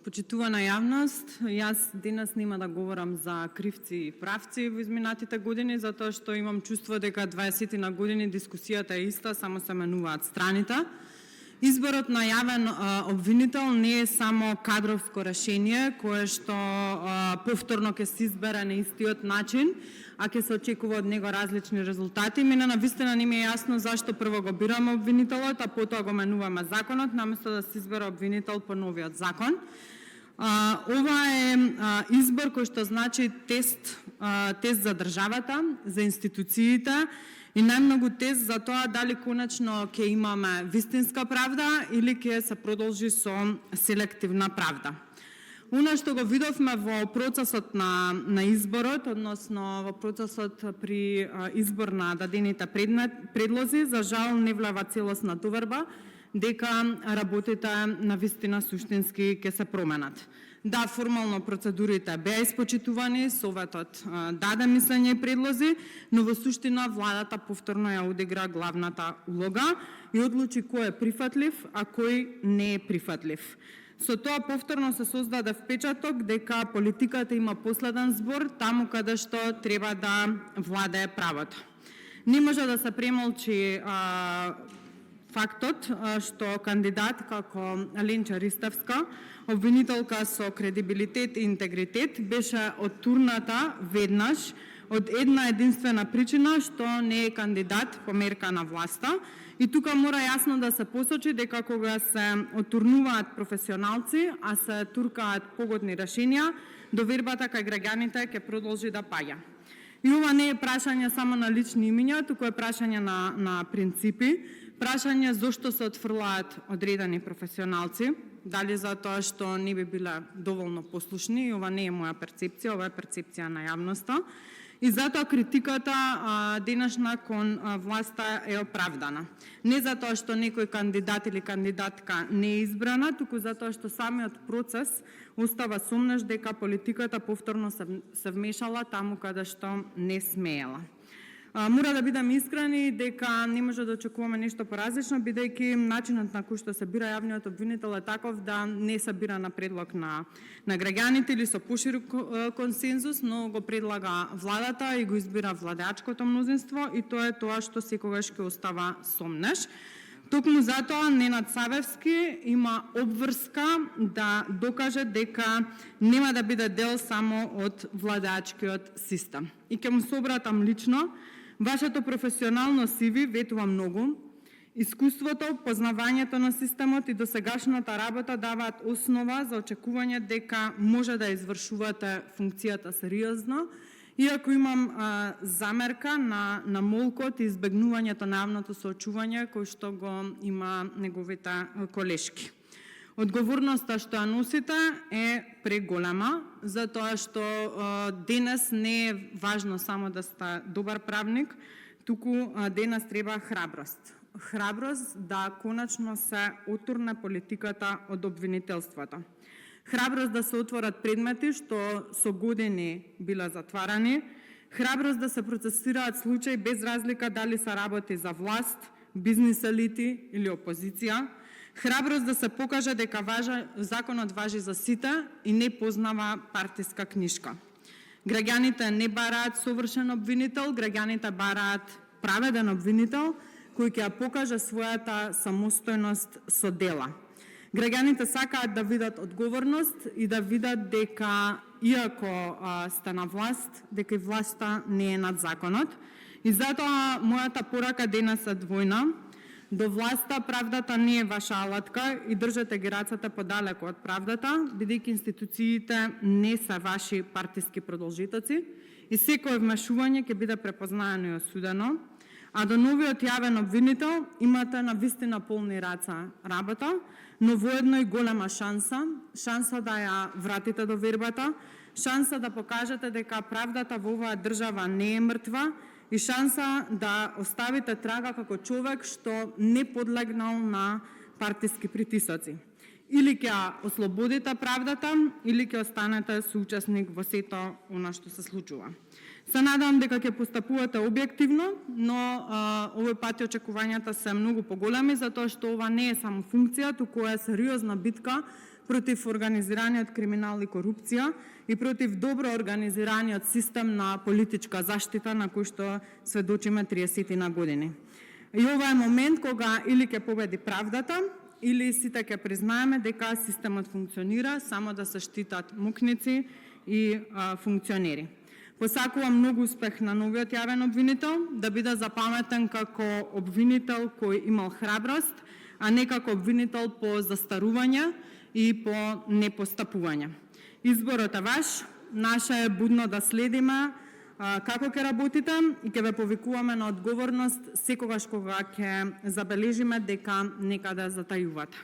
Почитувана јавност, јас денес нема да говорам за кривци и правци во изминатите години, затоа што имам чувство дека 20 на години дискусијата е иста, само се менуваат страните. Изборот на јавен обвинител не е само кадровско решение, кое што повторно ќе се избере на истиот начин, а ќе се очекува од него различни резултати. Мене навистина не ми е јасно зашто прво го бираме обвинителот, а потоа го менуваме законот, наместо да се избере обвинител по новиот закон. Ова е избор кој што значи тест за државата, за институциите и најмногу тест за тоа дали конечно ќе имаме вистинска правда или ќе се продолжи со селективна правда. Она што го видовме во процесот на изборот, односно во процесот при избор на дадените предлози, за жал не влева целосна доверба дека работите навистина суштински ќе се променат. Да, формално процедурите беа испочитувани, Советот даде мислење и предлози, но во суштина владата повторно ја одигра главната улога и одлучи кој е прифатлив, а кој не е прифатлив. Со тоа повторно се создаде впечаток дека политиката има последен збор таму каде што треба да владее правото. Не може да се премолчи фактот што кандидат како Ленча Риставска, обвинителка со кредибилитет и интегритет, беше оттурната веднаш од една единствена причина што не е кандидат по мерка на власта. И тука мора јасно да се посочи дека кога се оттурнуваат професионалци, а се туркаат погодни решенија, довербата кај граѓаните ќе продолжи да паѓа. И ова не е прашање само на лични имиња, туку е прашање на принципи, прашање зошто се отфрлаат одредени професионалци, дали затоа што не би биле доволно послушни, и ова не е моја перцепција, ова е перцепција на јавноста. И затоа критиката денешна кон власта е оправдана. Не затоа што некој кандидат или кандидатка не е избрана, туку затоа што самиот процес остава сомнеш дека политиката повторно се вмешала таму каде што не смеела. Мора да бидам искрени дека не може да очекуваме нешто поразлично, бидејќи начинот на кој што се бира јавниот обвинител е таков да не се бира на предлог на граѓаните или со поширок консензус, но го предлага владата и го избира владеачкото мнозинство, и тоа е тоа што секогаш ќе остава сомнеш. Токму затоа Ненад Савевски има обврска да докаже дека нема да биде дел само од владеачкиот систем. И ќе му се обратам лично. Вашето професионално CV ветува многу. Искуството, познавањето на системот и досегашната работа даваат основа за очекување дека може да извршувате функцијата сериозно, иако имам замерка на молкот и избегнувањето на јавното соочување кој што го има неговите колешки. Одговорноста што ја носите е преголема, затоа што денес не е важно само да сте добар правник, туку денес треба храброст. Храброст да конечно се отурне политиката од обвинителството. Храброст да се отворат предмети што со години биле затварани, храброст да се процесираат случаи без разлика дали се работи за власт, бизнис елити или опозиција, храброст да се покаже дека законот важи за сите и не познава партиска книшка. Граѓаните не бараат совршен обвинител, граѓаните бараат праведен обвинител кој ќе ја покаже својата самостојност со дела. Граѓаните сакаат да видат одговорност и да видат дека иако сте на власт, дека и власта не е над законот. И затоа мојата порака денес е двојна. До власта правдата не е ваша алатка и држете ги рацете подалеку од правдата, бидејќи институциите не се ваши партиски продолжитоци и секое вмешување ќе биде препознаено и осудено, а до новиот јавен обвинител имате навистина полни раца работа, но воедно и голема шанса да ја вратите довербата, шанса да покажете дека правдата во оваа држава не е мртва, и шанса да оставите трага како човек што не подлегнал на партиски притисоци. Или ќе ослободите правдата, или ќе останете соучесник во сето она што се случува. Се надам дека ќе постапувате објективно, но овој пат очекувањата се многу поголеми, затоа што ова не е само функција, туку е сериозна битка против организираниот криминал и корупција и против добро организираниот систем на политичка заштита на кој што сведочиме 30 на години. И ова е момент кога или ќе победи правдата, или сите ќе признаеме дека системот функционира само да се штитат мукници и функционери. Посакувам многу успех на новиот јавен обвинител, да биде запаметен како обвинител кој имал храброст, а не како обвинител по застарување и по непостапување. Изборот е ваш, наше е будно да следиме како ќе работите и ќе ве повикуваме на одговорност секогаш кога ќе забележиме дека некаде затајувате.